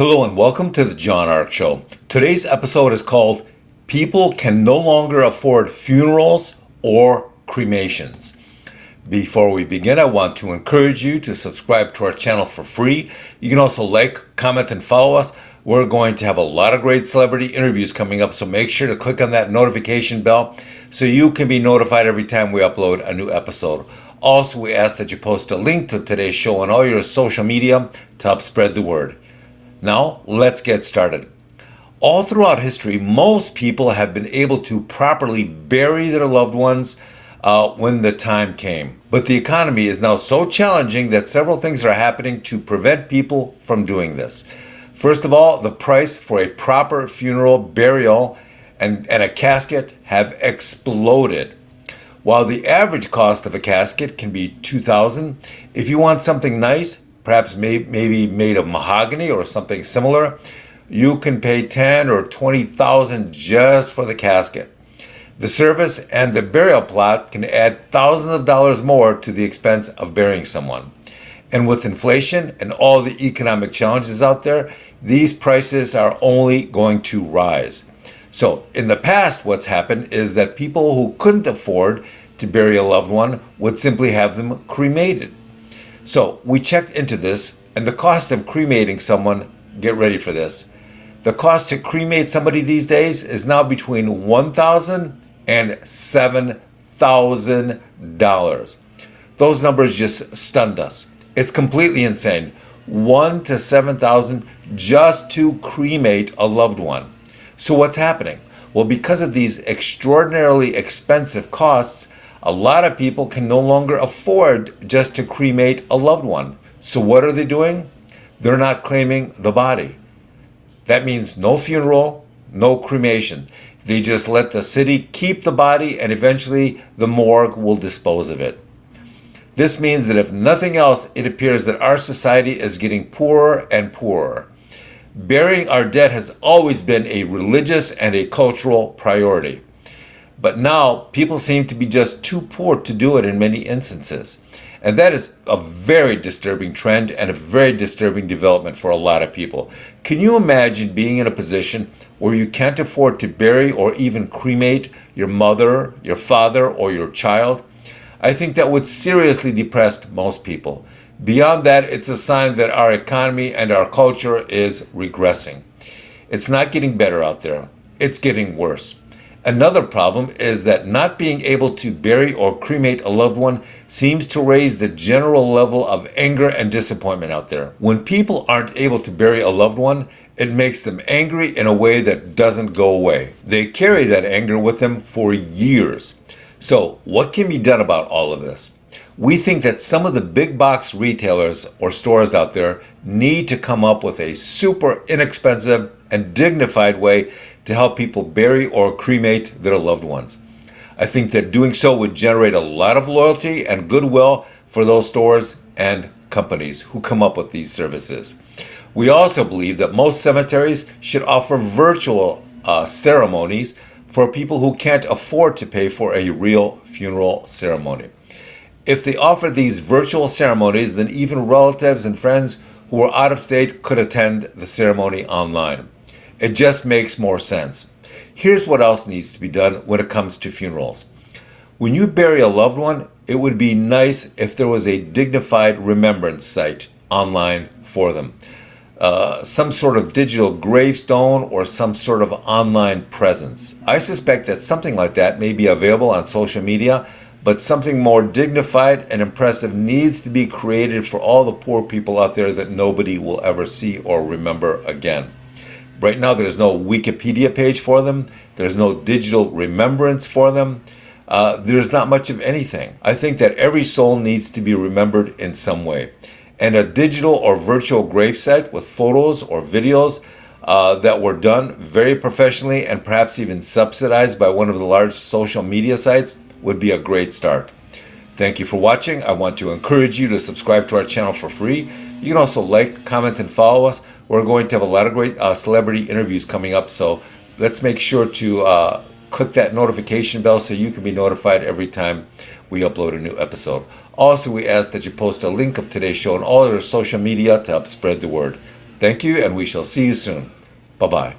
Hello and welcome to the John Ark Show. Today's episode is called People Can No Longer Afford Funerals or Cremations. Before we begin, I want to encourage you to subscribe to our channel for free. You can also like, comment, and follow us. We're going to have a lot of great celebrity interviews coming up, so make sure to click on that notification bell so you can be notified every time we upload a new episode. Also, we ask that you post a link to today's show on all your social media to help spread the word. Now, let's get started. All throughout history, most people have been able to properly bury their loved ones when the time came. But the economy is now so challenging that several things are happening to prevent people from doing this. First of all, the price for a proper funeral, burial, and a casket have exploded. While the average cost of a casket can be $2,000, if you want something nice, perhaps maybe made of mahogany or something similar, you can pay $10,000 or $20,000 just for the casket. The service and the burial plot can add thousands of dollars more to the expense of burying someone. And with inflation and all the economic challenges out there, these prices are only going to rise. So in the past, what's happened is that people who couldn't afford to bury a loved one would simply have them cremated. So we checked into this, and the cost of cremating someone, get ready for this, the cost to cremate somebody these days is now between $1,000 and $7,000. Those numbers just stunned us. It's completely insane. $1,000 to $7,000 just to cremate a loved one. So what's happening? Well, because of these extraordinarily expensive costs, a lot of people can no longer afford just to cremate a loved one. So what are they doing? They're not claiming the body. That means no funeral, no cremation. They just let the city keep the body, and eventually the morgue will dispose of it. This means that if nothing else, it appears that our society is getting poorer and poorer. Burying our dead has always been a religious and a cultural priority. But now people seem to be just too poor to do it in many instances. And that is a very disturbing trend and a very disturbing development for a lot of people. Can you imagine being in a position where you can't afford to bury or even cremate your mother, your father, or your child? I think that would seriously depress most people. Beyond that, it's a sign that our economy and our culture is regressing. It's not getting better out there. It's getting worse. Another problem is that not being able to bury or cremate a loved one seems to raise the general level of anger and disappointment out there. When people aren't able to bury a loved one, it makes them angry in a way that doesn't go away. They carry that anger with them for years. So, what can be done about all of this? We think that some of the big box retailers or stores out there need to come up with a super inexpensive and dignified way to help people bury or cremate their loved ones. I think that doing so would generate a lot of loyalty and goodwill for those stores and companies who come up with these services. We also believe that most cemeteries should offer virtual ceremonies for people who can't afford to pay for a real funeral ceremony. If they offer these virtual ceremonies, then even relatives and friends who are out of state could attend the ceremony online. It just makes more sense. Here's what else needs to be done when it comes to funerals. When you bury a loved one, it would be nice if there was a dignified remembrance site online for them. Some sort of digital gravestone or some sort of online presence. I suspect that something like that may be available on social media, but something more dignified and impressive needs to be created for all the poor people out there that nobody will ever see or remember again. Right now, there's no Wikipedia page for them. There's no digital remembrance for them. There's not much of anything. I think that every soul needs to be remembered in some way. And a digital or virtual gravesite with photos or videos that were done very professionally and perhaps even subsidized by one of the large social media sites would be a great start. Thank you for watching. I want to encourage you to subscribe to our channel for free. You can also like, comment, and follow us. We're going to have a lot of great celebrity interviews coming up, so let's make sure to click that notification bell so you can be notified every time we upload a new episode. Also, we ask that you post a link of today's show on all your social media to help spread the word. Thank you, and we shall see you soon. Bye-bye.